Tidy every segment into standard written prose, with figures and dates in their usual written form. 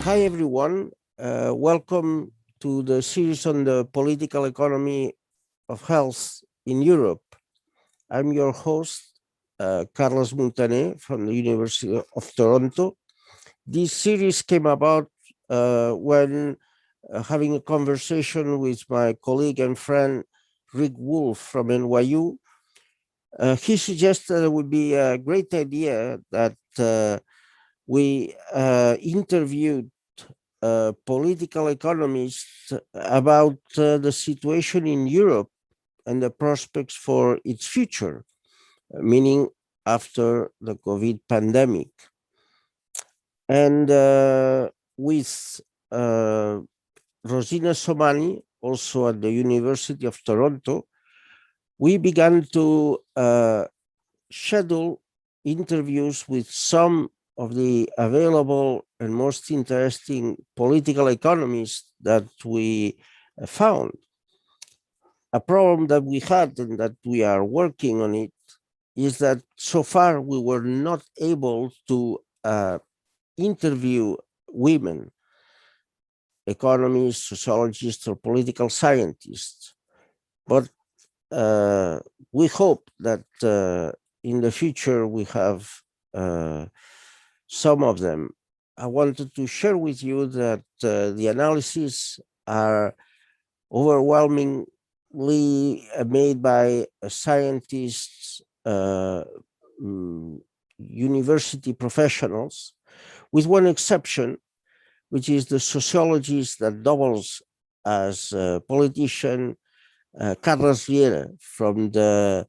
Hi, everyone. Welcome to the series on the political economy of health in Europe. I'm your host, Carlos Muntaner from the University of Toronto. This series came about when having a conversation with my colleague and friend, Rick Wolf from NYU. He suggested it would be a great idea that we interviewed political economists about the situation in Europe and the prospects for its future, meaning after the COVID pandemic. And with Rosina Somani, also at the University of Toronto, we began to schedule interviews with some of the available and most interesting political economists that we found. A problem that we had and that we are working on it is that so far we were not able to interview women, economists, sociologists, or political scientists. But we hope that in the future we have some of them. I wanted to share with you that the analyses are overwhelmingly made by scientists, university professionals, with one exception, which is the sociologist that doubles as a politician, Carles Riera from the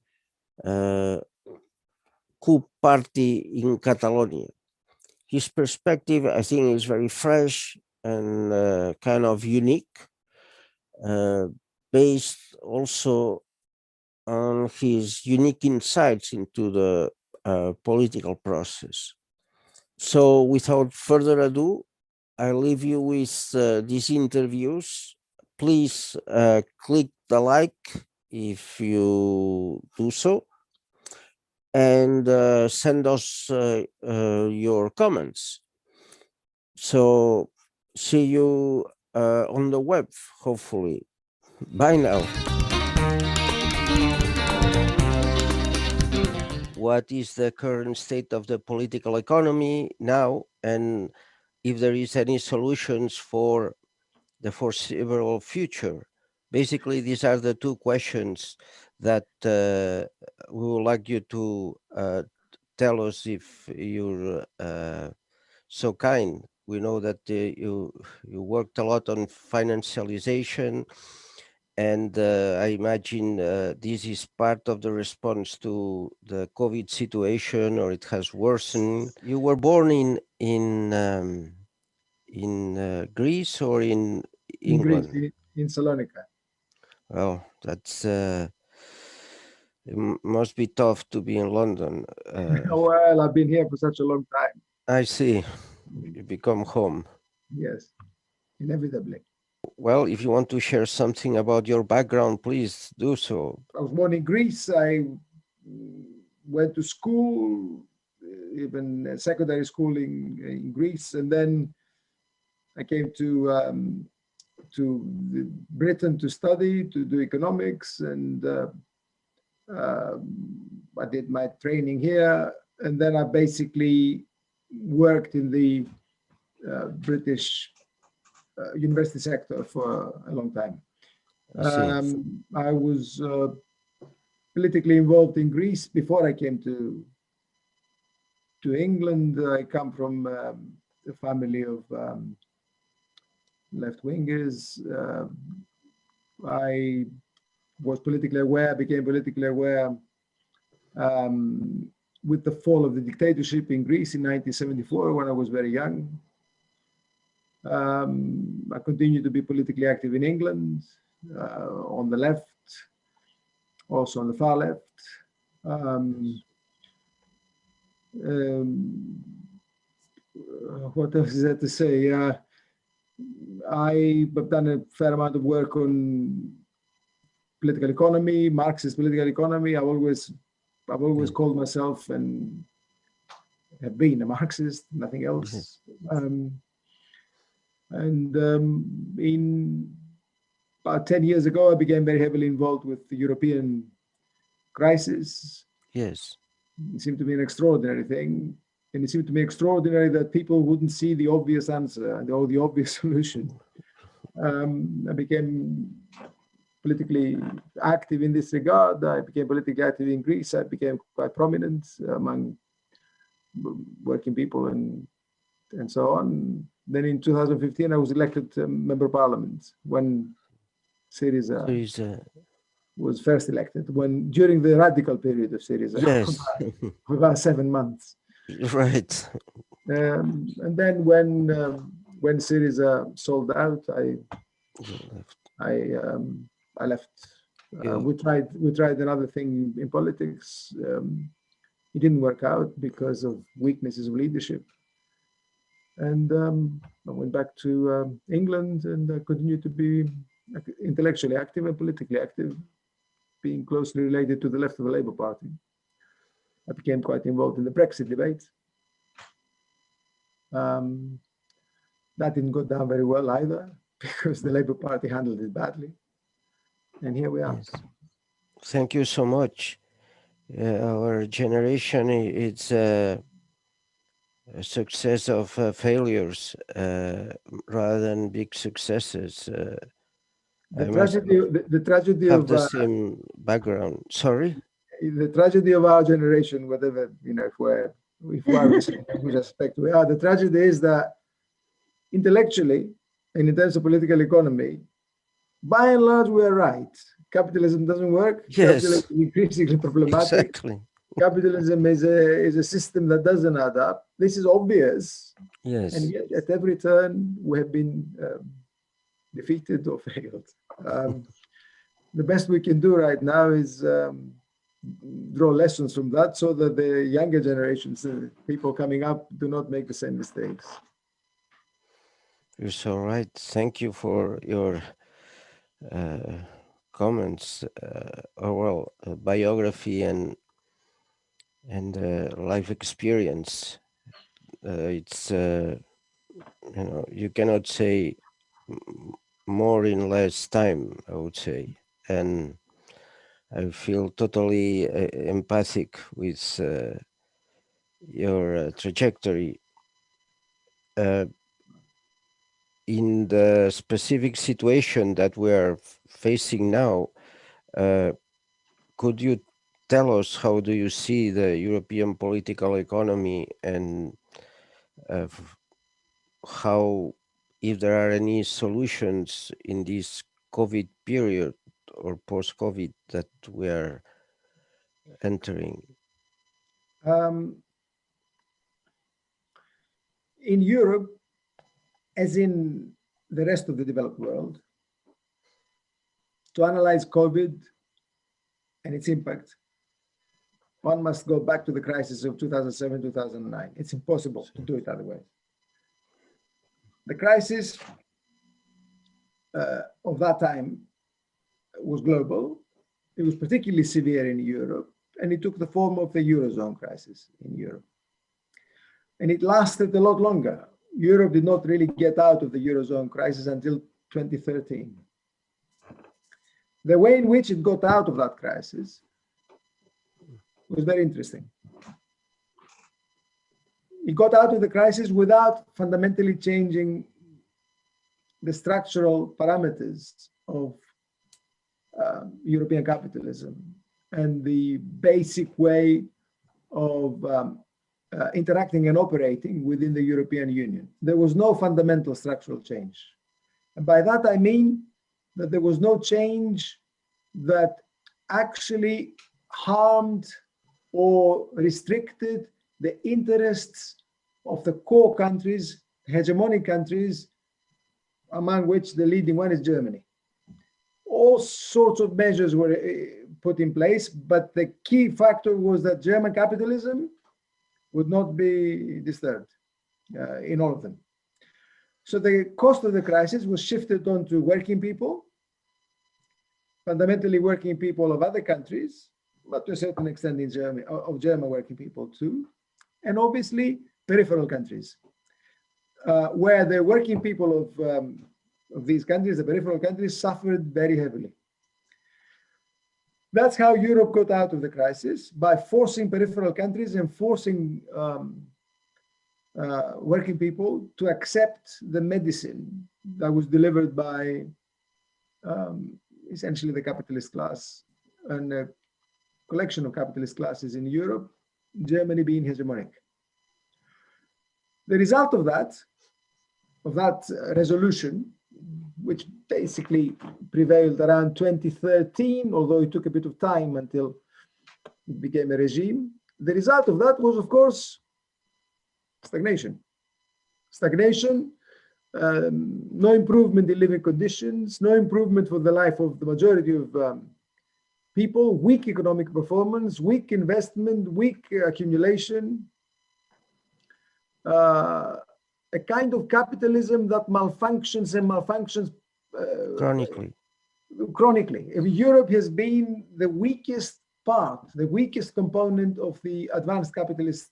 CUP party in Catalonia. His perspective, I think, is very fresh and kind of unique, based also on his unique insights into the political process. So without further ado, I leave you with these interviews. Please click the like if you do so, and send us your comments. So see you on the web, hopefully. Bye now. What is the current state of the political economy now, and if there is any solutions for the foreseeable future? Basically, these are the two questions that we would like you to tell us if you're so kind. We know that you worked a lot on financialization, and I imagine this is part of the response to the COVID situation, or it has worsened. You were born in Greece or in England? In Greece, in Salonika. Well, that's must be tough to be in London. Well, I've been here for such a long time. I see. You become home. Yes, inevitably. Well, if you want to share something about your background, please do so. I was born in Greece. I went to school, even secondary school in Greece, and then I came to Britain to study, to do economics, and I did my training here, and then I basically worked in the British university sector for a long time. I was politically involved in Greece before I came to England. I come from a family of left-wingers. I was politically aware, became politically aware with the fall of the dictatorship in Greece in 1974, when I was very young. I continued to be politically active in England, on the left, also on the far left. What else is there to say? I have done a fair amount of work on political economy, Marxist political economy. I've always called myself and have been a Marxist, nothing else. And in about 10 years ago, I became very heavily involved with the European crisis. Yes. It seemed to be an extraordinary thing. And it seemed to me extraordinary that people wouldn't see the obvious answer or the obvious solution. I became politically active in this regard. I became politically active in Greece. I became quite prominent among working people and so on. Then in 2015, I was elected member of parliament when Syriza was first elected, when during the radical period of Syriza, yes. for about 7 months. Right. And then when Syriza sold out, I left. We tried another thing in politics. It didn't work out because of weaknesses of leadership. And I went back to England and I continued to be intellectually active and politically active, being closely related to the left of the Labour Party. I became quite involved in the Brexit debate. That didn't go down very well either, because the Labour Party handled it badly. And here we are. Yes. Thank you so much. Our generation, it's a success of failures rather than big successes. The tragedy have of the same background. Sorry? The tragedy of our generation, whatever, if we are the same, which aspect we are, the tragedy is that intellectually and in terms of political economy, by and large, we are right. Capitalism doesn't work. Yes. Capitalism is increasingly problematic. Exactly. Capitalism is a system that doesn't add up. This is obvious. Yes. And yet, at every turn, we have been defeated or failed. The best we can do right now is draw lessons from that so that the younger generations, people coming up, do not make the same mistakes. You're so right. Thank you for your comments, biography and life experience. It's you cannot say more in less time, I would say, and I feel totally empathic with your trajectory. In the specific situation that we are facing now, could you tell us how do you see the European political economy and how, if there are any solutions in this COVID period or post-COVID that we are entering? In Europe, as in the rest of the developed world, to analyze COVID and its impact, one must go back to the crisis of 2007, 2009. It's impossible to do it otherwise. The crisis of that time was global. It was particularly severe in Europe, and it took the form of the Eurozone crisis in Europe. And it lasted a lot longer. Europe did not really get out of the Eurozone crisis until 2013. The way in which it got out of that crisis was very interesting. It got out of the crisis without fundamentally changing the structural parameters of European capitalism and the basic way of interacting and operating within the European Union. There was no fundamental structural change. And by that, I mean that there was no change that actually harmed or restricted the interests of the core countries, hegemonic countries, among which the leading one is Germany. All sorts of measures were put in place, but the key factor was that German capitalism would not be disturbed in all of them. So the cost of the crisis was shifted onto working people, fundamentally working people of other countries, but to a certain extent in Germany, of German working people too, and obviously peripheral countries. where the working people of these countries, the peripheral countries, suffered very heavily. That's how Europe got out of the crisis, by forcing peripheral countries and forcing working people to accept the medicine that was delivered by essentially the capitalist class and a collection of capitalist classes in Europe, Germany being hegemonic. The result of that resolution, which basically prevailed around 2013, although it took a bit of time until it became a regime. The result of that was, of course, stagnation. Stagnation, no improvement in living conditions, no improvement for the life of the majority of people, weak economic performance, weak investment, weak accumulation, a kind of capitalism that malfunctions and malfunctions chronically. Europe has been the weakest part, the weakest component of the advanced capitalist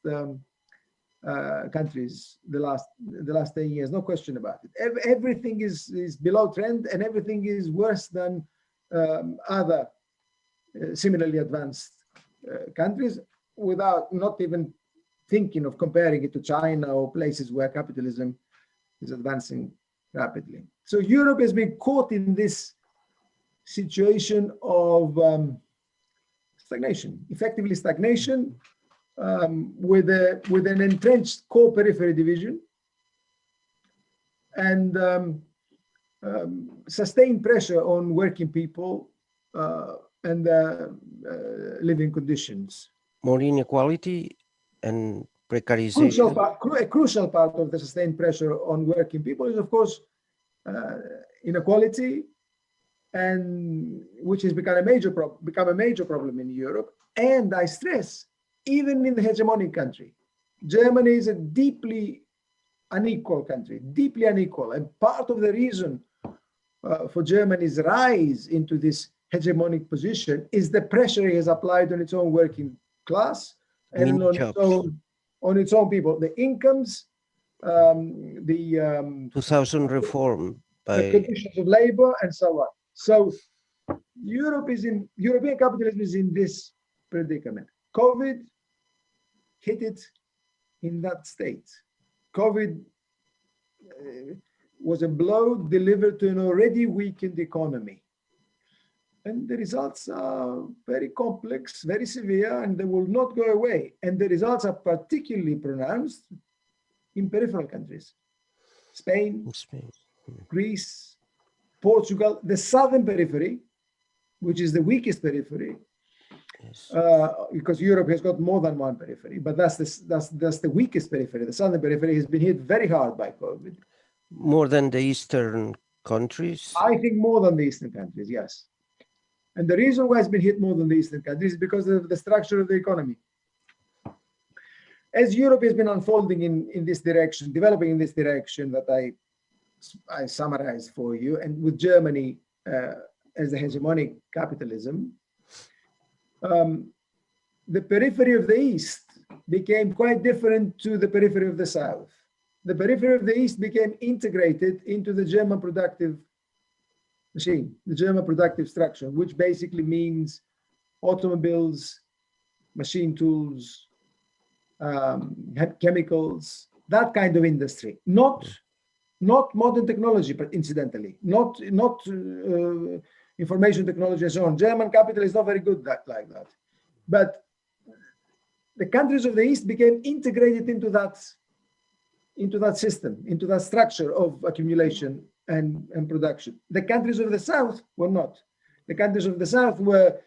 countries the last 10 years, no question about it. Everything is below trend, and everything is worse than other similarly advanced countries, without not even thinking of comparing it to China or places where capitalism is advancing rapidly. So Europe has been caught in this situation of stagnation, effectively stagnation, with an entrenched core periphery division and sustained pressure on working people and living conditions. More inequality and precarization. A crucial part of the sustained pressure on working people is, of course, inequality, and which has become a major problem in Europe. And I stress, even in the hegemonic country, Germany is a deeply unequal country, deeply unequal. And part of the reason for Germany's rise into this hegemonic position is the pressure it has applied on its own working class and on its own people. The incomes, the 2000 reform, the conditions of labor, and so on. So European capitalism is in this predicament. COVID hit it in that state. COVID was a blow delivered to an already weakened economy. And the results are very complex, very severe, and they will not go away. And the results are particularly pronounced in peripheral countries. Spain, Greece, Portugal, the southern periphery, which is the weakest periphery, yes. Because Europe has got more than one periphery, but that's the weakest periphery. The southern periphery has been hit very hard by COVID. More than the eastern countries? I think more than the eastern countries, yes. And the reason why it's been hit more than the eastern countries is because of the structure of the economy. As Europe has been unfolding in this direction, developing in this direction that I summarized for you, and with Germany as the hegemonic capitalism, the periphery of the East became quite different to the periphery of the South. The periphery of the East became integrated into the German productive machine, the German productive structure, which basically means automobiles, machine tools, chemicals, that kind of industry. Not modern technology, but incidentally, not information technology and so on. German capital is not very good like that. But the countries of the East became integrated into that system, into that structure of accumulation and production. The countries of the South were not. The countries of the South were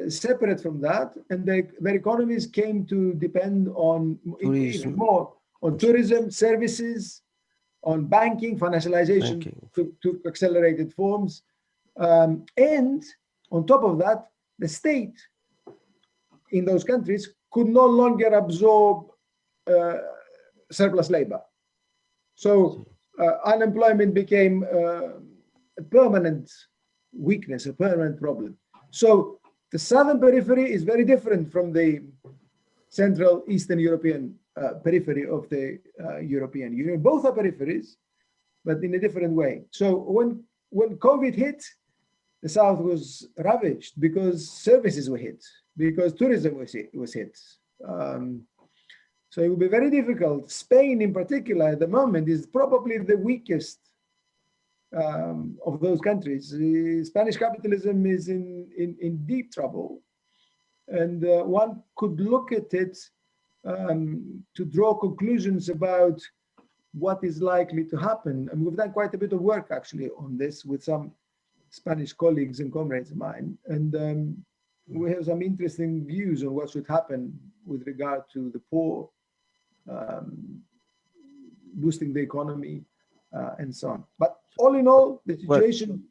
separate from that, and their economies came to depend on even more on tourism, services, on banking, financialization to accelerated forms. And on top of that, the state in those countries could no longer absorb surplus labor. So unemployment became a permanent weakness, a permanent problem. So the southern periphery is very different from the Central Eastern European periphery of the European Union. Both are peripheries, but in a different way. So when COVID hit, the South was ravaged because services were hit, because tourism was hit. So it will be very difficult. Spain, in particular, at the moment, is probably the weakest of those countries. Spanish capitalism is in deep trouble. And one could look at it to draw conclusions about what is likely to happen. And we've done quite a bit of work, actually, on this with some Spanish colleagues and comrades of mine. And we have some interesting views on what should happen with regard to the poor, boosting the economy, and so on. But all in all, the situation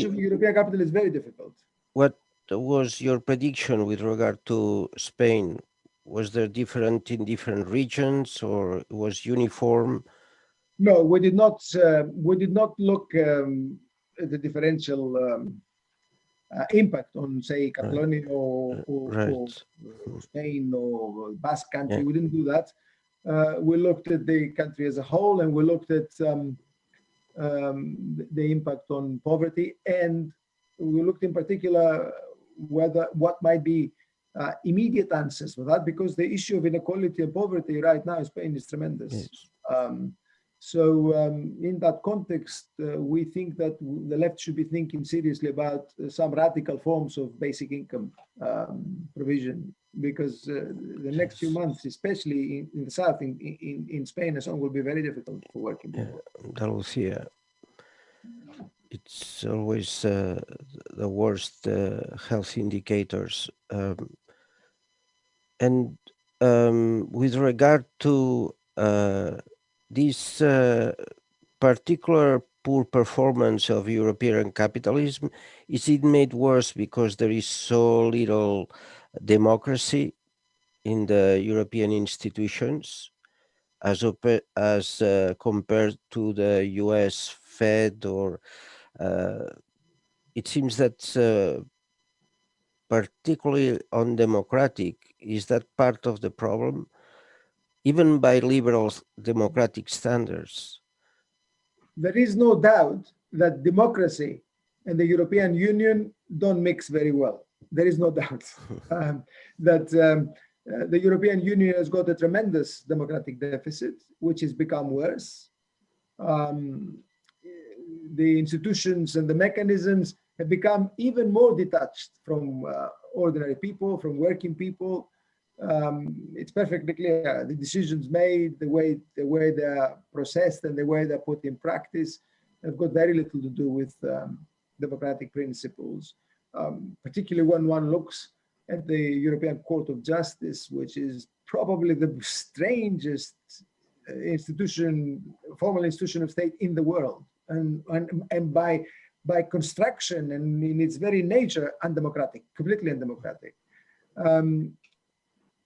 of European capital is very difficult. What was your prediction with regard to Spain? Was there different in different regions, or was uniform? No, we did not look at the differential impact on, say, Catalonia or Spain or Basque country. Yeah. We didn't do that. We looked at the country as a whole, and we looked at the impact on poverty, and we looked in particular what might be immediate answers for that, because the issue of inequality and poverty right now in Spain is tremendous. Yes. So in that context, we think that the left should be thinking seriously about some radical forms of basic income provision, because the next few months, especially in the south, in Spain and so on, will be very difficult for working people. Andalusia, it's always the worst health indicators. And with regard to this particular poor performance of European capitalism, is it made worse because there is so little democracy in the European institutions as compared to the US Fed, or it seems that particularly undemocratic? Is that part of the problem? Even by liberal democratic standards? There is no doubt that democracy and the European Union don't mix very well. There is no doubt that the European Union has got a tremendous democratic deficit, which has become worse. The institutions and the mechanisms have become even more detached from ordinary people, from working people. It's perfectly clear the decisions made, the way they are processed, and the way they're put in practice have got very little to do with democratic principles, particularly when one looks at the European Court of Justice, which is probably the strangest formal institution of state in the world, and by construction and in its very nature undemocratic, completely undemocratic.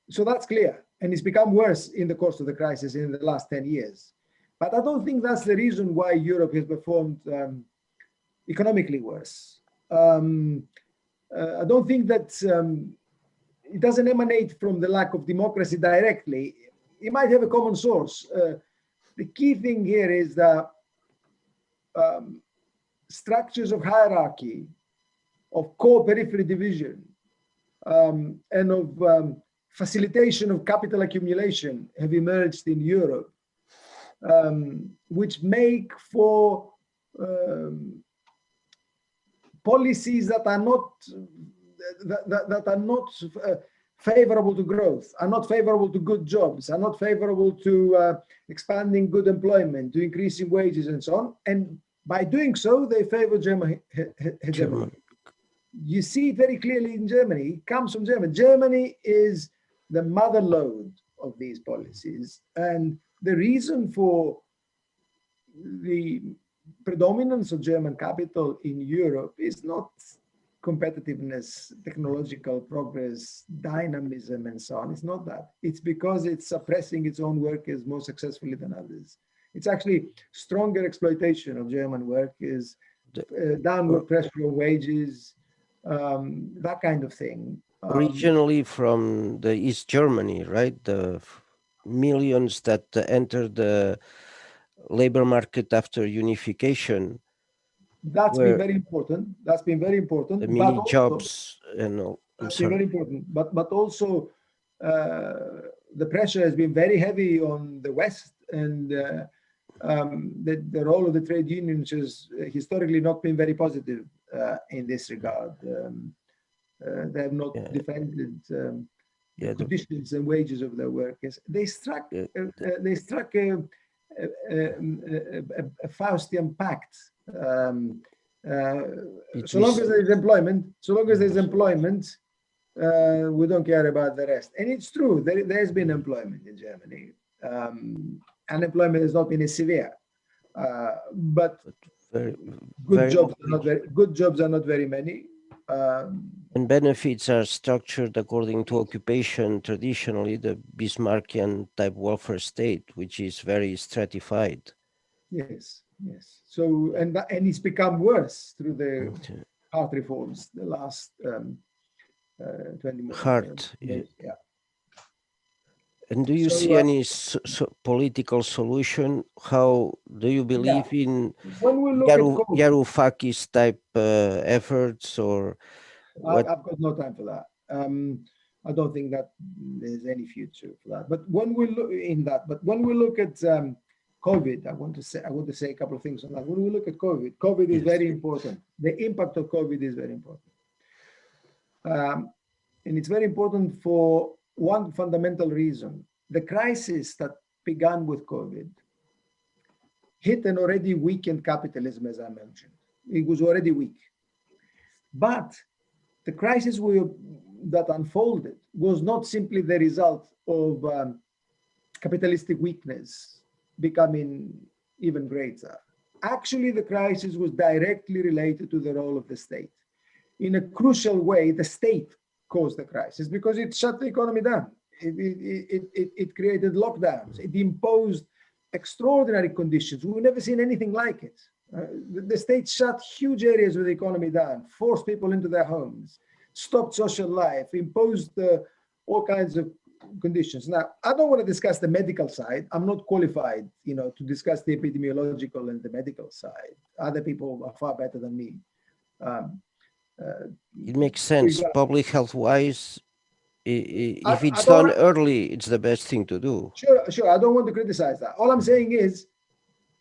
So that's clear, and it's become worse in the course of the crisis in the last 10 years. But I don't think that's the reason why Europe has performed economically worse. I don't think that it doesn't emanate from the lack of democracy directly. It might have a common source. The key thing here is that structures of hierarchy, of core periphery division, and of facilitation of capital accumulation have emerged in Europe, which make for policies that are not favorable to growth, are not favorable to good jobs, are not favorable to expanding good employment, to increasing wages and so on. And by doing so, they favor German hegemony. You see it very clearly in Germany. It comes from Germany. Germany is the mother lode of these policies. And the reason for the predominance of German capital in Europe is not competitiveness, technological progress, dynamism, and so on. It's not that. It's because it's suppressing its own workers more successfully than others. It's actually stronger exploitation of German workers, downward pressure on wages, that kind of thing. Originally from the East Germany, right? The millions that entered the labor market after unification That's been were very important. That's been very the important. But mini also, jobs and all. I'm that's been very sorry. important. But also, the pressure has been very heavy on the West, and the role of the trade unions has historically not been very positive in this regard. They have not Yeah, defended the yeah, conditions and wages of their workers. They struck the, a Faustian pact. So long as between there's employment, yes, we don't care about the rest. And it's true, there's been employment in Germany. Unemployment has not been as severe, but but very, good very jobs are only. not very many. And benefits are structured according to occupation, traditionally the Bismarckian type welfare state, which is very stratified. Yes, yes. So and it's become worse through the Okay. hard reforms the last 20 Hard. years. Yeah. And do you So see any political solution? How do you yeah, believe in when we look at COVID, Varoufakis type efforts, or what? I've got no time for that. I don't think that there's any future for that. But when we look at COVID, I want to say a couple of things on that. When we look at COVID is Yes, very important. The impact of COVID is very important, and it's very important for one fundamental reason. The crisis that began with COVID hit an already weakened capitalism, as I mentioned. It was already weak, but the crisis that unfolded was not simply the result of capitalistic weakness becoming even greater. Actually, the crisis was directly related to the role of the state. In a crucial way, the state caused the crisis because it shut the economy down. It created lockdowns. It imposed extraordinary conditions. We've never seen anything like it. The state shut huge areas of the economy down, forced people into their homes, stopped social life, imposed all kinds of conditions. Now, I don't want to discuss the medical side. I'm not qualified, to discuss the epidemiological and the medical side. Other people are far better than me. It makes sense. Public health wise, if I it's don't. done early, it's the best thing to do. Sure. I don't want to criticize that. All I'm saying is,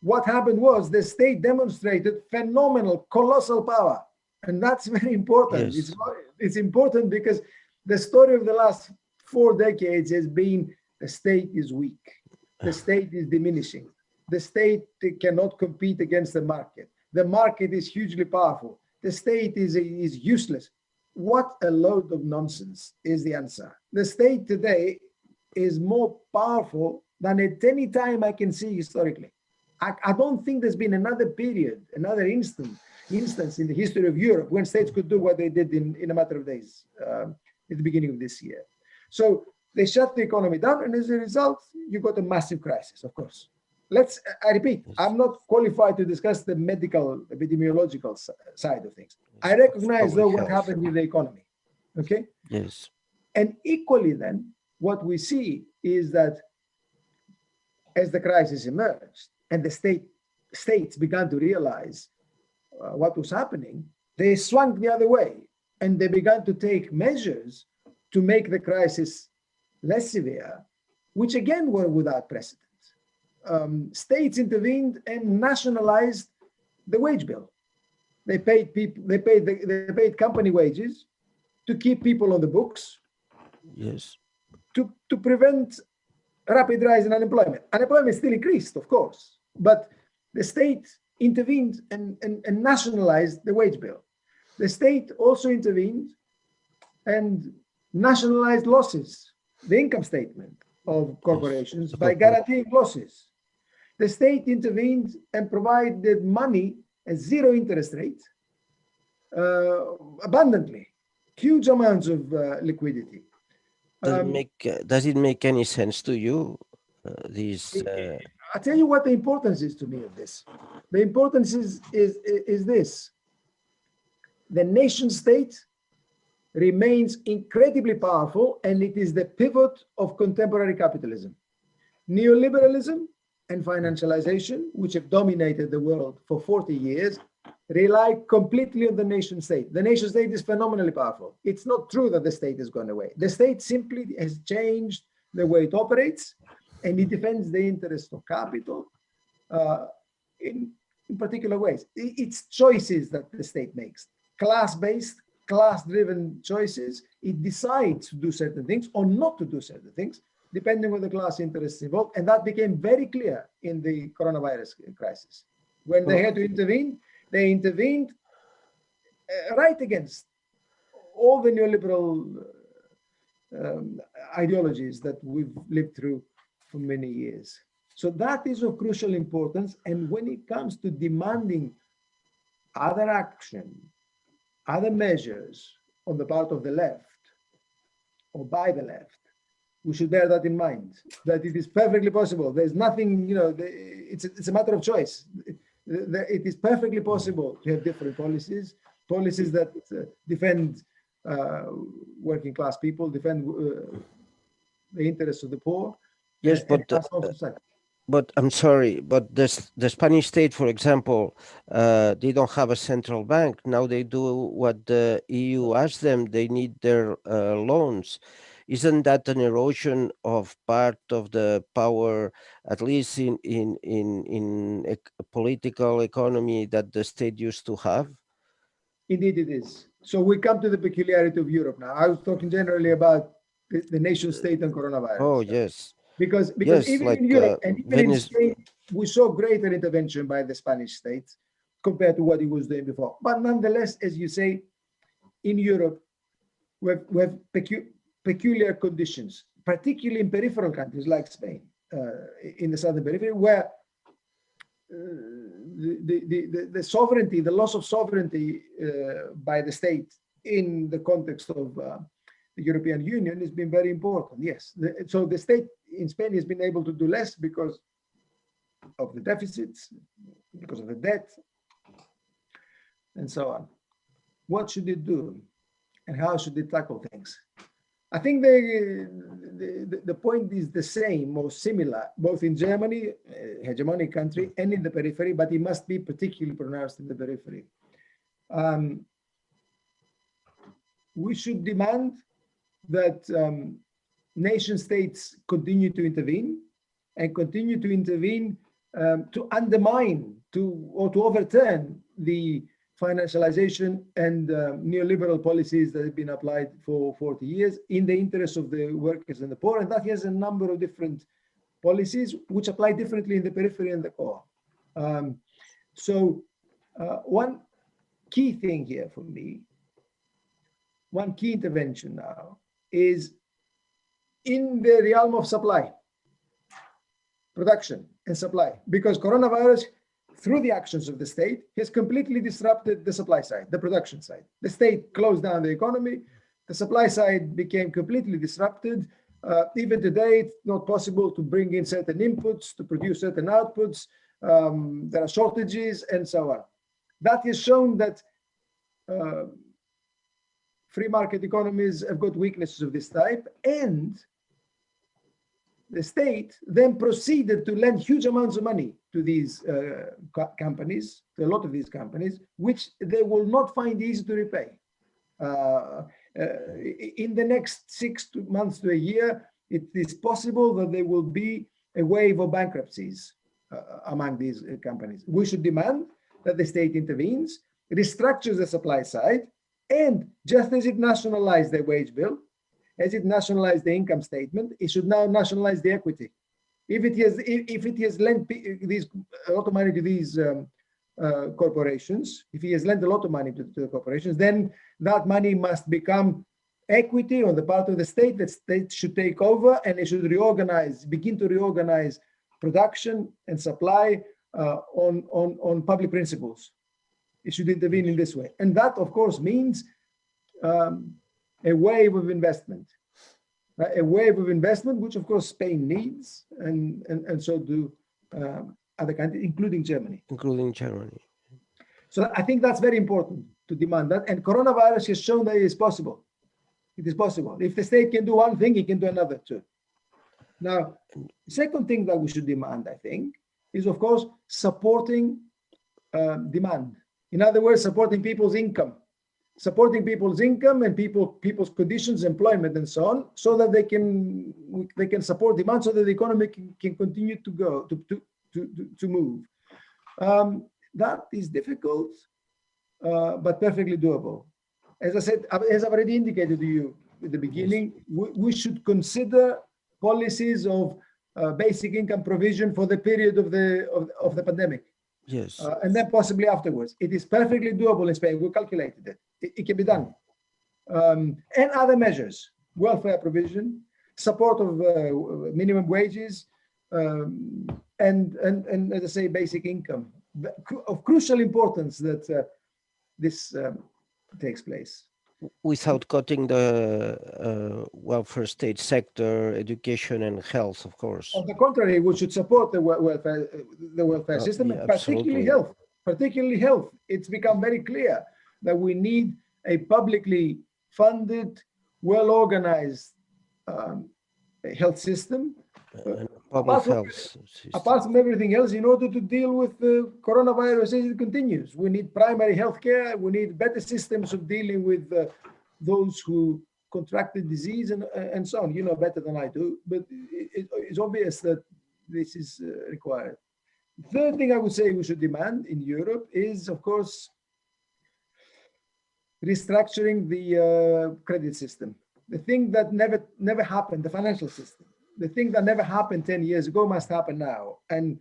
what happened was the state demonstrated phenomenal, colossal power. And that's very important. Yes. It's important because the story of the last 4 decades has been the state is weak. The state is diminishing. The state cannot compete against the market. The market is hugely powerful. The state is useless. What a load of nonsense is the answer. The state today is more powerful than at any time I can see historically. I don't think there's been another period, another instance in the history of Europe when states could do what they did in a matter of days at the beginning of this year. So they shut the economy down, and as a result, you got a massive crisis, of course. I repeat, I'm not qualified to discuss the medical, epidemiological side of things. I recognize, though, what happened in the economy, okay? Yes. And equally then, what we see is that as the crisis emerged and the states began to realize what was happening, they swung the other way and they began to take measures to make the crisis less severe, which again were without precedent. States intervened and nationalized the wage bill. They paid company wages to keep people on the books. Yes. To prevent rapid rise in unemployment. Unemployment still increased, of course, but the state intervened and nationalized the wage bill. The state also intervened and nationalized losses, the income statement of corporations, by guaranteeing losses. The state intervened and provided money at zero interest rate, abundantly, huge amounts of liquidity. Does it make any sense to you? I'll tell you what the importance is to me of this. The importance is this. The nation state remains incredibly powerful, and it is the pivot of contemporary capitalism. Neoliberalism and financialization, which have dominated the world for 40 years, rely completely on the nation state. The nation state is phenomenally powerful. It's not true that the state has gone away. The state simply has changed the way it operates, and it defends the interests of capital in particular ways. It's choices that the state makes, class-based, class-driven choices. It decides to do certain things or not to do certain things, depending on the class interests involved. And that became very clear in the coronavirus crisis. When they had to intervene, they intervened right against all the neoliberal ideologies that we've lived through for many years. So that is of crucial importance. And when it comes to demanding other action, other measures on the part of the left or by the left, we should bear that in mind, that it is perfectly possible. There's nothing, it's a matter of choice. It is perfectly possible to have different policies that defend working class people, defend the interests of the poor. Yes, but I'm sorry, but the Spanish state, for example, they don't have a central bank. Now they do what the EU asks them. They need their loans. Isn't that an erosion of part of the power, at least in a political economy that the state used to have? Indeed, it is. So we come to the peculiarity of Europe now. I was talking generally about the nation state and coronavirus. Oh, yes. Because yes, even like, in Europe and even in Spain, we saw greater intervention by the Spanish state compared to what it was doing before. But nonetheless, as you say, in Europe, we have peculiar conditions, particularly in peripheral countries like Spain, in the southern periphery, where the sovereignty, the loss of sovereignty by the state in the context of the European Union has been very important. Yes, so the state in Spain has been able to do less because of the deficits, because of the debt, and so on. What should it do, and how should it tackle things? I think the point is the same or similar, both in Germany, hegemonic country, and in the periphery, but it must be particularly pronounced in the periphery. We should demand that nation states continue to intervene and continue to intervene to undermine or to overturn the financialization and neoliberal policies that have been applied for 40 years in the interest of the workers and the poor. And that has a number of different policies which apply differently in the periphery and the core. So one key thing here for me, one key intervention now is in the realm of supply, production and supply, because coronavirus, through the actions of the state, has completely disrupted the supply side, the production side. The state closed down the economy. The supply side became completely disrupted. Even today, it's not possible to bring in certain inputs, to produce certain outputs. There are shortages and so on. That has shown that free market economies have got weaknesses of this type, and the state then proceeded to lend huge amounts of money to these companies, to a lot of these companies, which they will not find easy to repay. In the next 6 months to a year, it is possible that there will be a wave of bankruptcies among these companies. We should demand that the state intervenes, restructures the supply side, and just as it nationalized the wage bill, as it nationalized the income statement, it should now nationalize the equity. If it has lent a lot of money to these corporations, if he has lent a lot of money to the corporations, then that money must become equity on the part of the state. That state should take over, and it should begin to reorganize production and supply on public principles. It should intervene in this way. And that, of course, means a wave of investment. A wave of investment, which of course Spain needs, and so do other countries, including Germany. So I think that's very important to demand that. And coronavirus has shown that it is possible. It is possible. If the state can do one thing, it can do another too. Now, the second thing that we should demand, I think, is of course supporting demand. In other words, supporting people's income and people's conditions, employment, and so on, so that they can support demand, so that the economy can continue to go to move. That is difficult, but perfectly doable. As I said, as I've already indicated to you at the beginning, we should consider policies of basic income provision for the period of the pandemic. Yes. And then possibly afterwards. It is perfectly doable in Spain. We calculated it. It can be done. And other measures, welfare provision, support of minimum wages, and as I say, basic income. Of crucial importance that this takes place. Without cutting the welfare state sector, education and health, of course. On the contrary, we should support the welfare system, yeah, particularly health. It's become very clear that we need a publicly funded, well-organized health system. Public health system. Apart from everything else, in order to deal with the coronavirus as it continues, we need primary health care. We need better systems of dealing with those who contracted disease and so on. You know better than I do, but it's obvious that this is required. Third thing I would say we should demand in Europe is, of course, restructuring the credit system. The thing that never happened, the financial system. The thing that never happened 10 years ago must happen now. And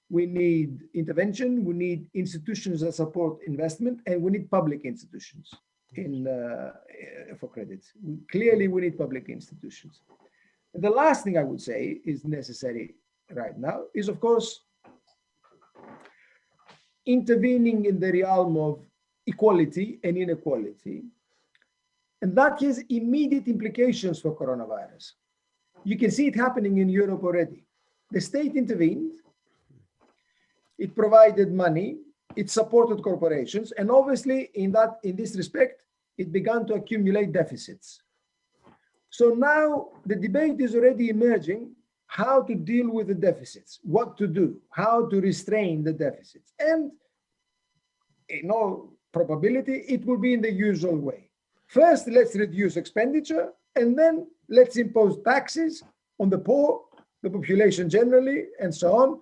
we need intervention, we need institutions that support investment, and we need public institutions for credit. Clearly, we need public institutions. And the last thing I would say is necessary right now is, of course, intervening in the realm of equality and inequality. And that has immediate implications for coronavirus. You can see it happening in Europe already. The state intervened, it provided money, it supported corporations, and obviously in this respect, it began to accumulate deficits. So now the debate is already emerging how to deal with the deficits, what to do, how to restrain the deficits. And in all probability, it will be in the usual way. First, let's reduce expenditure, and then let's impose taxes on the poor, the population generally, and so on,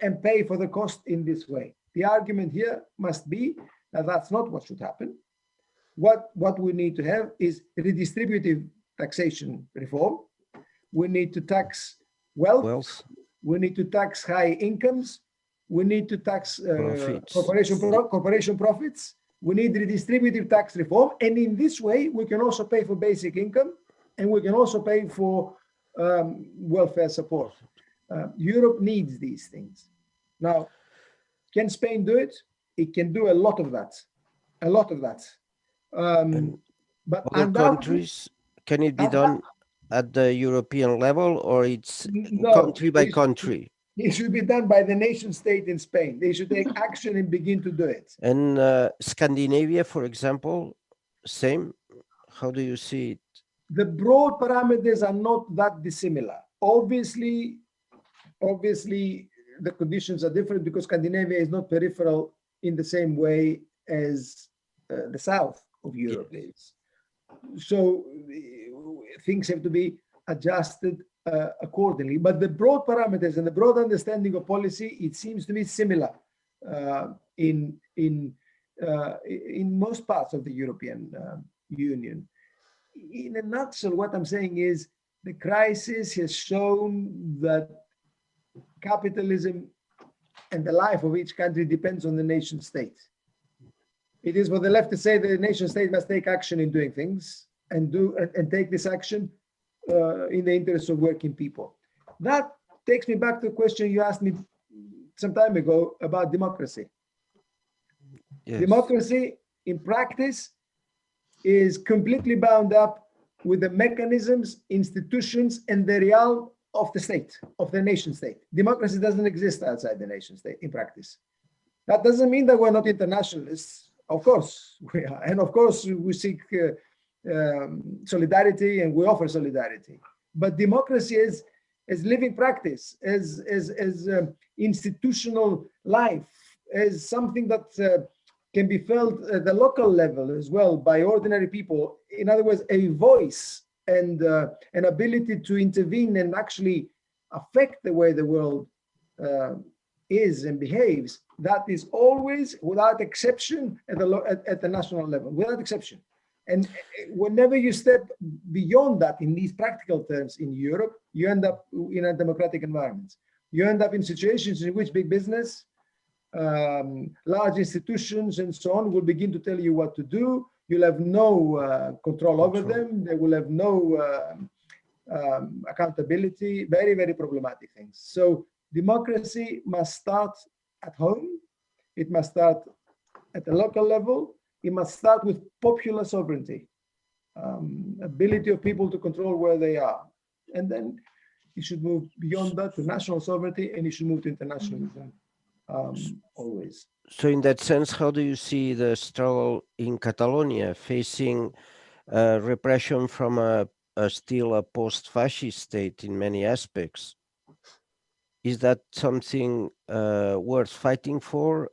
and pay for the cost in this way. The argument here must be that that's not what should happen. What we need to have is redistributive taxation reform. We need to tax wealth. We need to tax high incomes. We need to tax corporation profits. We need redistributive tax reform. And in this way, we can also pay for basic income, and we can also pay for welfare support. Europe needs these things. Now, can Spain do it? It can do a lot of that. But other countries, can it be done at the European level, or it's country by country? It should be done by the nation state in Spain. They should take action and begin to do it. And Scandinavia, for example, same? How do you see it? The broad parameters are not that dissimilar. Obviously, the conditions are different because Scandinavia is not peripheral in the same way as the south of Europe is. So things have to be adjusted accordingly. But the broad parameters and the broad understanding of policy, it seems to be similar in most parts of the European Union. In a nutshell, what I'm saying is the crisis has shown that capitalism and the life of each country depends on the nation state. It is for the left to say that the nation state must take action in doing things and take this action in the interest of working people. That takes me back to the question you asked me some time ago about democracy. Yes. Democracy in practice is completely bound up with the mechanisms, institutions, and the realm of the state, of the nation state. Democracy doesn't exist outside the nation state in practice. That doesn't mean that we're not internationalists. Of course we are. And of course we seek solidarity, and we offer solidarity. But democracy is living practice, as institutional life, as something that can be felt at the local level as well by ordinary people. In other words, a voice and an ability to intervene and actually affect the way the world is and behaves. That is always, without exception, at the national level, without exception. And whenever you step beyond that in these practical terms in Europe, you end up in a democratic environment. You end up in situations in which big business, large institutions and so on will begin to tell you what to do. You'll have no control over them. They will have no accountability. Very, very problematic things. So democracy must start at home. It must start at the local level. It must start with popular sovereignty, ability of people to control where they are. And then you should move beyond that to national sovereignty, and you should move to internationalism always. So in that sense, how do you see the struggle in Catalonia facing repression from still a post-fascist state in many aspects? Is that something worth fighting for,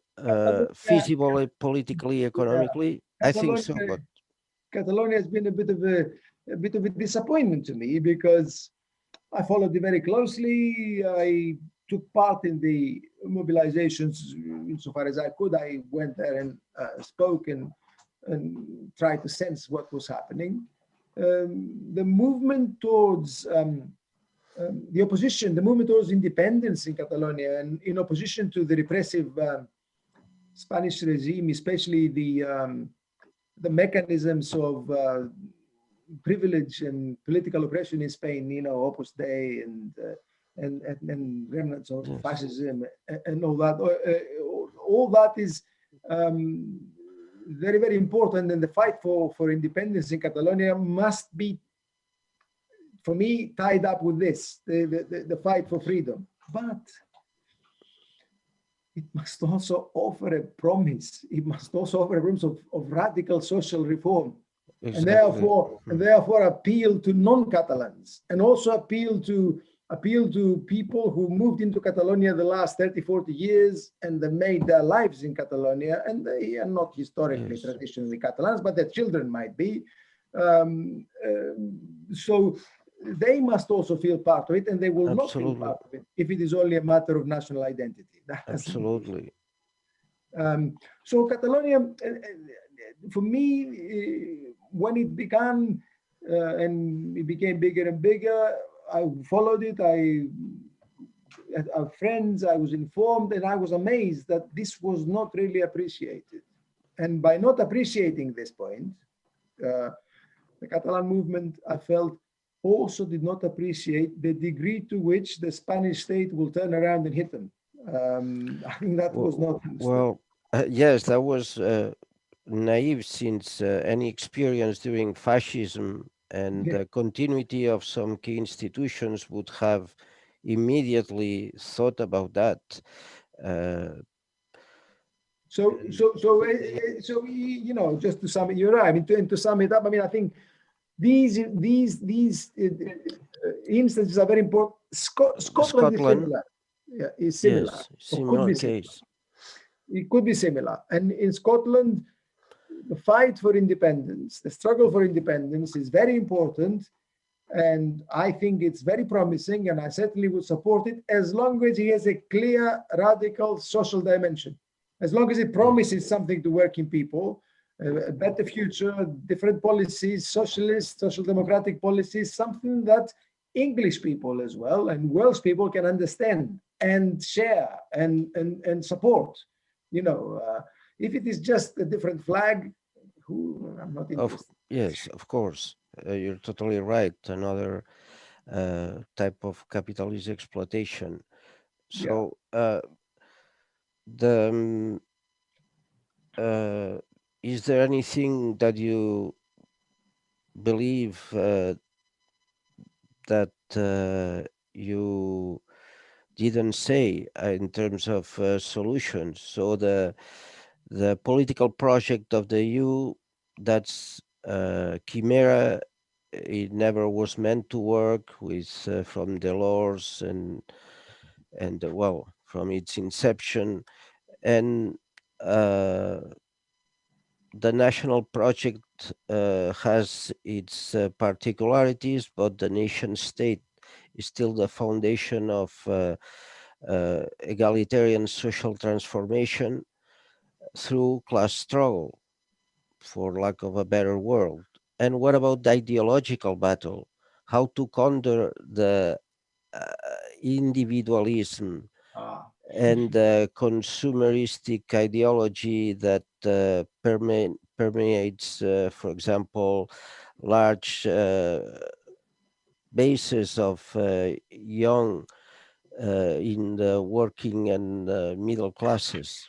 feasible politically, economically? I think so, but Catalonia has been a bit of a disappointment to me, because I followed it very closely. I took part in the mobilizations insofar as I could. I went there and spoke and tried to sense what was happening. The movement towards the opposition, the movement towards independence in Catalonia, and in opposition to the repressive Spanish regime, especially the mechanisms of privilege and political oppression in Spain, you know, Opus Dei and remnants of fascism and all that. All that is very, very important, and the fight for independence in Catalonia must be, for me, tied up with this, the fight for freedom. But it must also offer a promise. It must also offer a promise of radical social reform. Exactly. And therefore appeal to non-Catalans, and also appeal to people who moved into Catalonia the last 30, 40 years, and they made their lives in Catalonia, and they are not historically, traditionally Catalans, but their children might be. So they must also feel part of it, and they will not feel part of it if it is only a matter of national identity. Absolutely. So Catalonia, for me, when it began and it became bigger and bigger, I followed it. Our friends, I was informed, and I was amazed that this was not really appreciated. And by not appreciating this point, the Catalan movement, I felt, also did not appreciate the degree to which the Spanish state will turn around and hit them. I think that was not understood. Well, yes, that was naive, since any experience during fascism and the continuity of some key institutions would have immediately thought about that. So you know, just to sum it, you're right. I mean, to sum it up, I mean, I think these instances are very important. Scotland is similar. Yeah, is similar. Yes, similar case. It could be similar. And in Scotland, the fight for independence, the struggle for independence is very important. And I think it's very promising, and I certainly would support it as long as it has a clear, radical social dimension. As long as it promises something to working people, a better future, different policies, socialist, social democratic policies, something that English people as well and Welsh people can understand and share and support. You know, if it is just a different flag, I'm not interested. Yes, of course. You're totally right. Another type of capitalist exploitation. So is there anything that you believe that you didn't say in terms of solutions? So the political project of the EU, that's chimera. It never was meant to work with from Delors and well, from its inception. And the national project has its particularities, but the nation state is still the foundation of egalitarian social transformation through class struggle, for lack of a better word. And what about the ideological battle? How to counter the uh, individualism Ah, and consumeristic ideology that permeates, for example, large bases of young in the working and middle classes.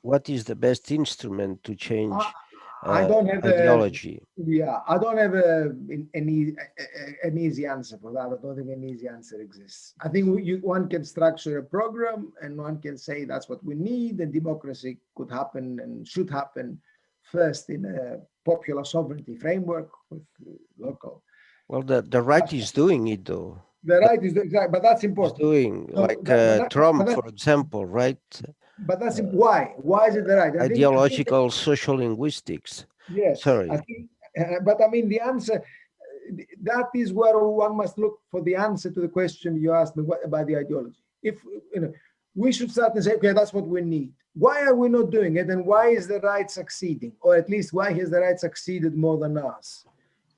What is the best instrument to I, change I don't have ideology? I don't have an easy answer for that. I don't think an easy answer exists. I think one can structure a program and one can say that's what we need, and democracy could happen and should happen first in a popular sovereignty framework with local. Well, the right is doing it though. The right is exact, but that's Is important. doing So like but Trump, that, for example, right? but that's Uh, why. Why is it the right? I think Ideological social linguists. yes. Sorry. But I mean the answer. That is where one must look for the answer to the question you asked me what, about the ideology. If you know, we should start and say, okay, that's what we need. Why are we not doing it, and why is the right succeeding, or at least why has the right succeeded more than us?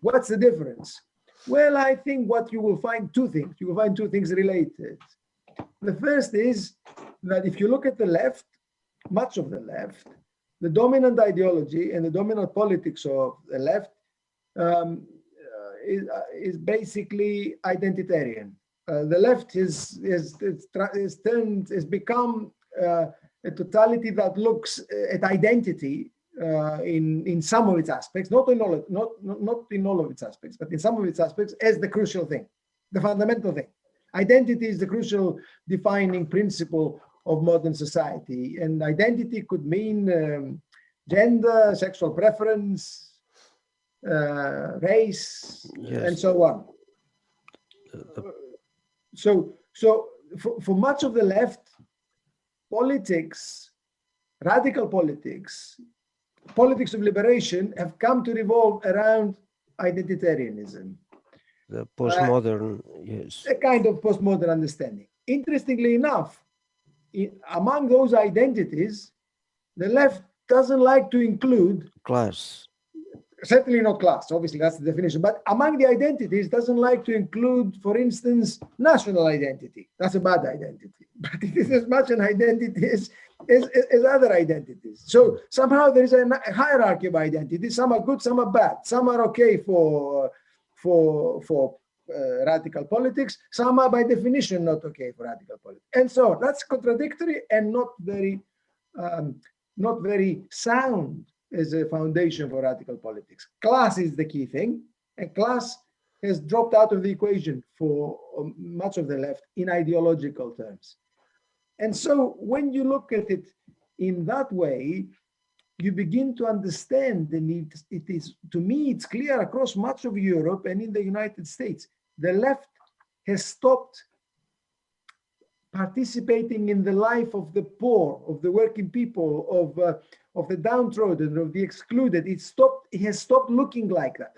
What's the difference? Well, I think what you will find two things. You will find two things related. The first is that if you look at the left, much of the left, the dominant ideology and the dominant politics of the left um, is basically identitarian. The left is become a totality that looks at identity in some of its aspects, not in all of its aspects, but in some of its aspects as the crucial thing, the fundamental thing. Identity is the crucial defining principle of modern society, and identity could mean gender, sexual preference, race, and Yes. so on. Uh, So for much of the left, politics, radical politics, politics of liberation have come to revolve around identitarianism, The postmodern, yes. a kind of postmodern understanding. Interestingly enough, among those identities, the left doesn't like to include, Class. certainly not class, obviously that's the definition, but among the identities doesn't like to include, for instance, national identity. That's a bad identity, but it is as much an identity as other identities. So somehow there is a hierarchy of identities. Some are good, some are bad. Some are okay for radical politics. Some are by definition not okay for radical politics. And so that's contradictory and not very sound as a foundation for radical politics. Class is the key thing, and class has dropped out of the equation for much of the left in ideological terms. And so when you look at it in that way, you begin to understand the need. It is, to me, it's clear across much of Europe and in the United States, the left has stopped participating in the life of the poor, of the working people, of the downtrodden, of the excluded. It has stopped looking like that,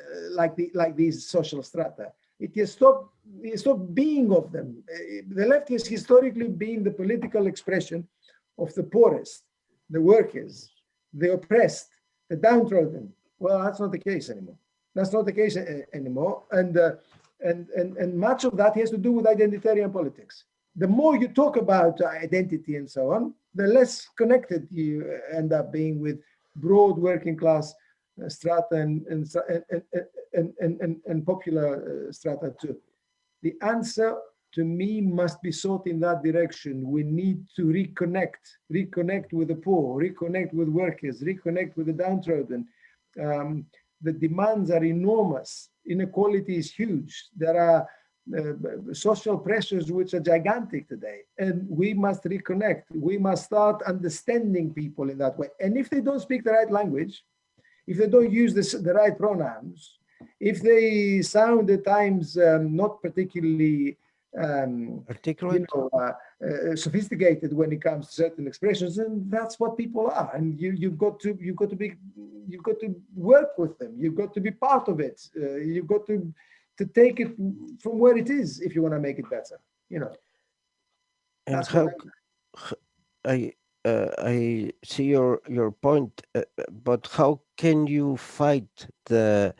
like these social strata. It has stopped being of them. The left has historically been the political expression of the poorest, the workers, the oppressed, the downtrodden. Well, that's not the case anymore. That's not the case anymore. And much of that has to do with identitarian politics. The more you talk about identity and so on, the less connected you end up being with broad working class strata and popular strata too. The answer to me must be sought in that direction. We need to reconnect with the poor, reconnect with workers, reconnect with the downtrodden. The demands are enormous. Inequality is huge. There are social pressures which are gigantic today, and we must reconnect. We must start understanding people in that way. And if they don't speak the right language, if they don't use the right pronouns, if they sound at times not particularly Articulate? sophisticated when it comes to certain expressions, and that's what people are. And you've got to work with them. You've got to be part of it. You've got to take it from where it is if you want to make it better. And That's how what I see your point, but how can you fight the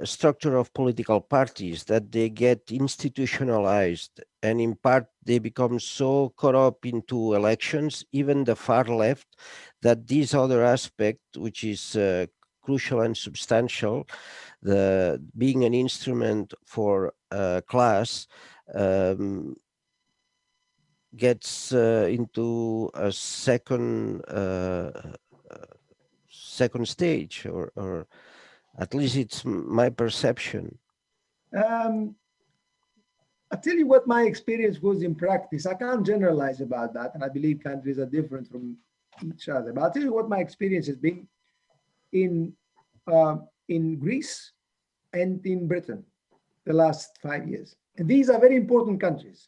structure of political parties that they get institutionalized, and in part they become so caught up into elections, even the far left, that this other aspect, which is crucial and substantial, the being an instrument for class, gets into a second stage, or at least it's my perception. I'll tell you what my experience was in practice. I can't generalize about that, and I believe countries are different from each other. But I'll tell you what my experience has been in Greece and in Britain the last 5 years. And these are very important countries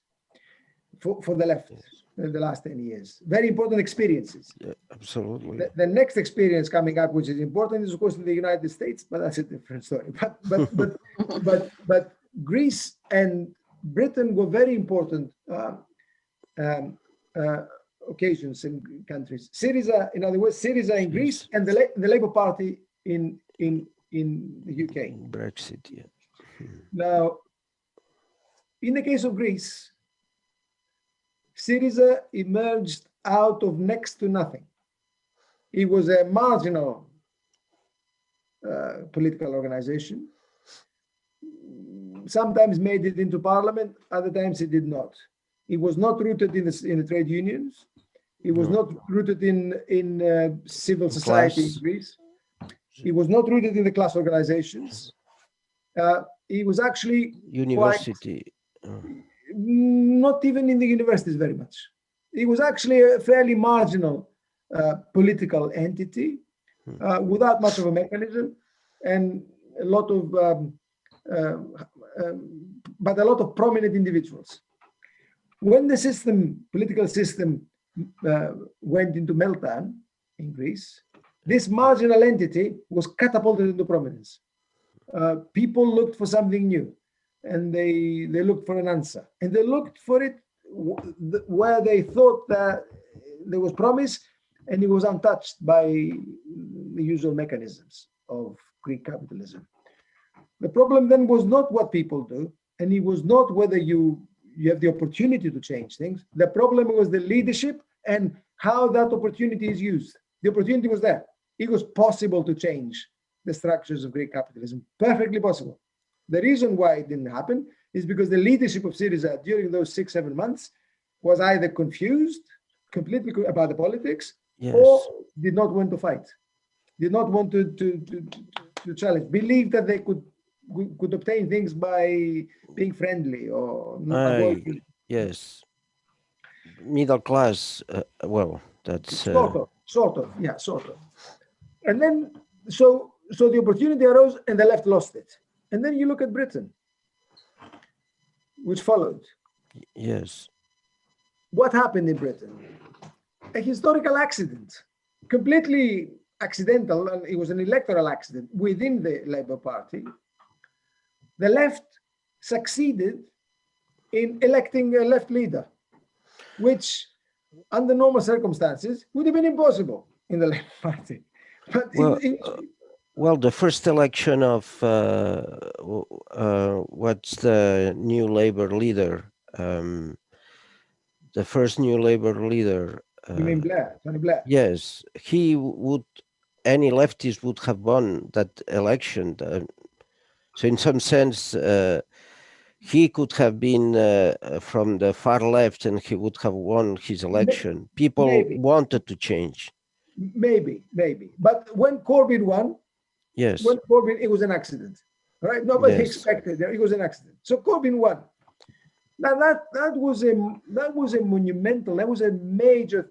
for the left in the last 10 years. Very important experiences. Yeah, absolutely. The next experience coming up, which is important, is of course in the United States, but that's a different story. But Greece and Britain were very important occasions in countries. Syriza, in other words, Syriza in Greece and the Labour Party in the UK. Brexit, yeah. Now, in the case of Greece, Syriza emerged out of next to nothing. It was a marginal political organization. Sometimes made it into parliament, other times it did not. It was not rooted in the trade unions. It was not rooted in civil society in Greece. It was not rooted in the class organizations. It was actually university. Not even in the universities very much. It was actually a fairly marginal political entity without much of a mechanism, and a lot of prominent individuals. When the political system went into meltdown in Greece, this marginal entity was catapulted into prominence. People looked for something new, and they looked for an answer, and they looked for it where they thought that there was promise, and it was untouched by the usual mechanisms of Greek capitalism. The problem then was not what people do, and it was not whether you have the opportunity to change things. The problem was the leadership and how that opportunity is used. The opportunity was there. It was possible to change the structures of Greek capitalism, perfectly possible. The reason why it didn't happen is because the leadership of Syriza during those 6-7 months was either confused completely about the politics, or did not want to fight, did not want to challenge, believed that they could obtain things by being friendly or avoiding. Yes, middle class. Well, that's sort of. And then so the opportunity arose, and the left lost it. And then you look at Britain, which followed. Yes. What happened in Britain? A historical accident, completely accidental, and it was an electoral accident within the Labour Party. The left succeeded in electing a left leader, which under normal circumstances would have been impossible in the Labour Party. But well, the first election of what's the new Labour leader? The first new Labour leader. You mean Blair, Tony Blair? Yes, any leftist would have won that election. So in some sense, he could have been from the far left, and he would have won his election. People wanted to change. Maybe. But when Corbyn won, it was an accident. Right? Nobody expected it. It was an accident. So Corbyn won. Now that was a monumental, that was a major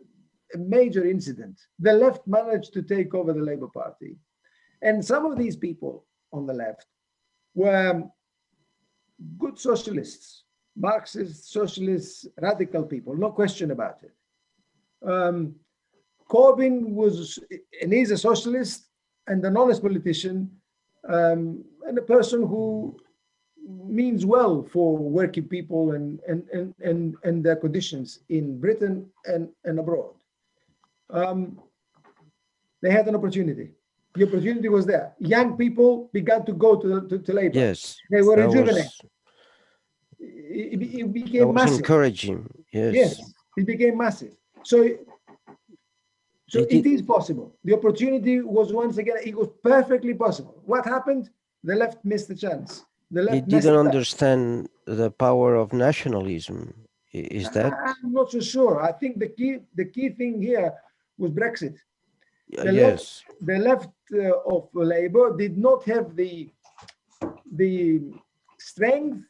incident. The left managed to take over the Labour Party. And some of these people on the left were good socialists, Marxist, socialists, radical people, no question about it. Corbyn was and is a socialist and an honest politician, and a person who means well for working people and their conditions in Britain and abroad. They had an opportunity. The opportunity was there. Young people began to go to Labour. Yes, They were that rejuvenated. It became massive. encouraging. Yes. Yes, it became massive. So it is possible. The opportunity was once again, it was perfectly possible. What happened? The left missed the chance. The left He didn't understand the power of nationalism. Is that? I'm not so sure. I think the key thing here was Brexit. Yes. The left of Labour did not have the strength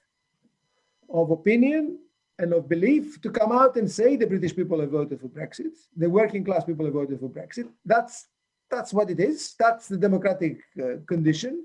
of opinion and of belief to come out and say the British people have voted for Brexit, the working class people have voted for Brexit. That's what it is. That's the democratic condition.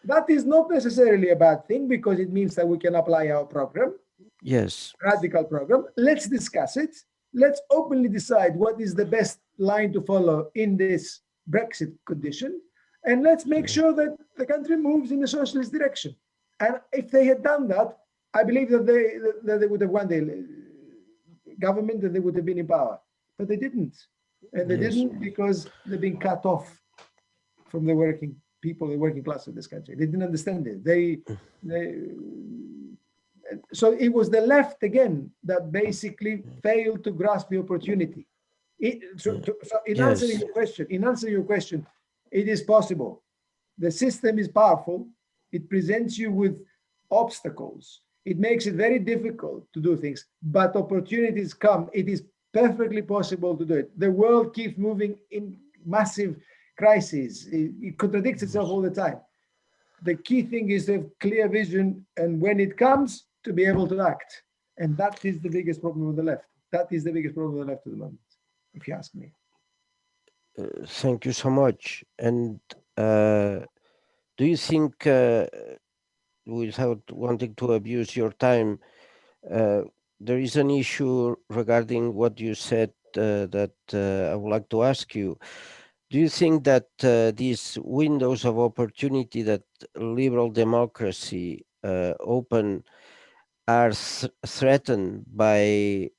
That is not necessarily a bad thing because it means that we can apply our program. Yes. Radical program. Let's discuss it. Let's openly decide what is the best line to follow in this Brexit condition. And let's make sure that the country moves in a socialist direction. And if they had done that, I believe that they would have won the government and they would have been in power. But they didn't. And they didn't because they've been cut off from the working people, the working class of this country. They didn't understand it. So it was the left again that basically failed to grasp the opportunity. Answering your question, it is possible. The system is powerful. It presents you with obstacles. It makes it very difficult to do things, but opportunities come. It is perfectly possible to do it. The world keeps moving in massive crises. It contradicts itself all the time. The key thing is to have clear vision, and when it comes, to be able to act. And that is the biggest problem with the left. That is the biggest problem with the left at the moment, if you ask me. Thank you so much. And do you think, without wanting to abuse your time, there is an issue regarding what you said that I would like to ask you. Do you think that these windows of opportunity that liberal democracy open are threatened by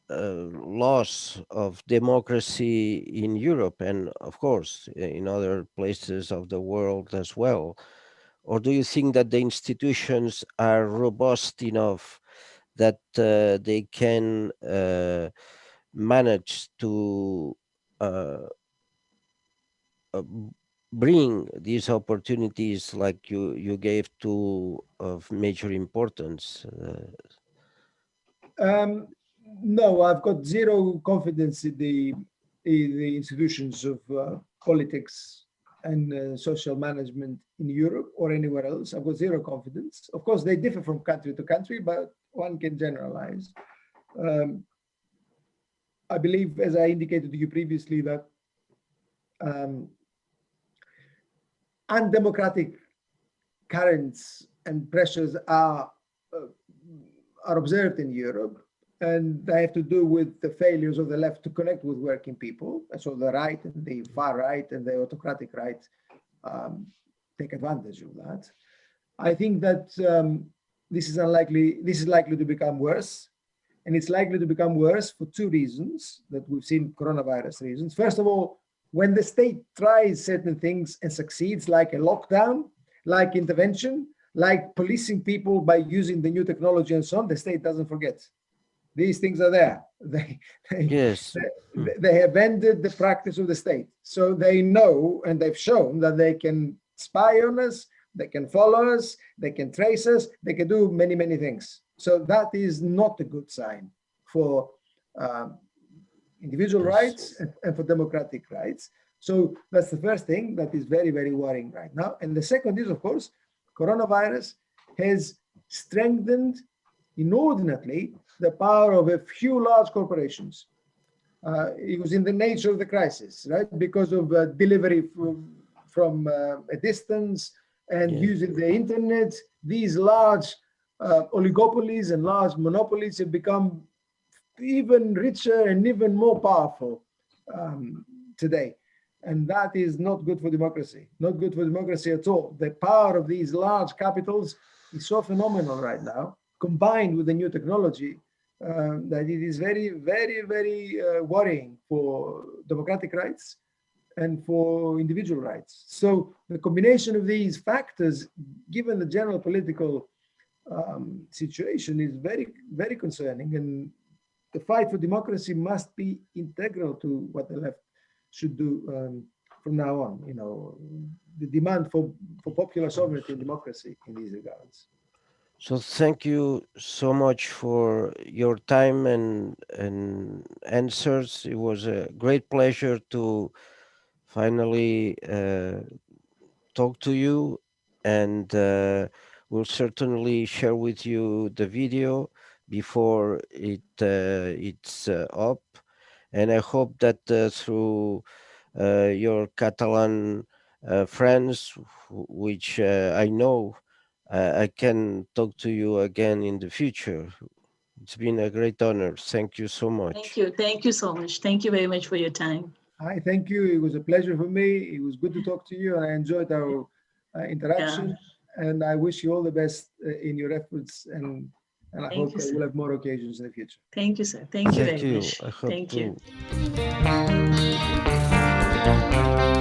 loss of democracy in Europe and, of course, in other places of the world as well? Or do you think that the institutions are robust enough that they can manage to bring these opportunities like you gave to of major importance? No, I've got zero confidence in the institutions of politics and social management in Europe or anywhere else. I've got zero confidence. Of course, they differ from country to country, but one can generalize. I believe, as I indicated to you previously, that undemocratic currents and pressures are observed in Europe, and they have to do with the failures of the left to connect with working people. And so the right and the far right and the autocratic right take advantage of that. I think that this is likely to become worse. And it's likely to become worse for two reasons that we've seen, coronavirus reasons. First of all, when the state tries certain things and succeeds, like a lockdown, like intervention, like policing people by using the new technology and so on, the state doesn't forget. These things are there. They have ended the practice of the state. So they know, and they've shown that they can spy on us, they can follow us, they can trace us, they can do many, many things. So that is not a good sign for individual rights and for democratic rights. So that's the first thing that is very, very worrying right now. And the second is, of course, coronavirus has strengthened inordinately the power of a few large corporations. It was in the nature of the crisis, right? Because of delivery from a distance and using the internet, these large oligopolies and large monopolies have become even richer and even more powerful today. And that is not good for democracy, not good for democracy at all. The power of these large capitals is so phenomenal right now, combined with the new technology, that it is very, very, very worrying for democratic rights and for individual rights. So the combination of these factors, given the general political situation, is very, very concerning. And the fight for democracy must be integral to what the left should do from now on. You know, the demand for popular sovereignty and democracy in these regards. So thank you so much for your time and answers. It was a great pleasure to finally talk to you, and we'll certainly share with you the video before it's up. And I hope that through your Catalan friends, which I know I can talk to you again in the future. It's been a great honor. Thank you so much. Thank you. Thank you so much. Thank you very much for your time. I thank you. It was a pleasure for me. It was good to talk to you, and I enjoyed our interaction. And I wish you all the best in your efforts, and I hope that we'll have more occasions in the future. Thank you, sir. Thank you very much. I hope Thank too. you.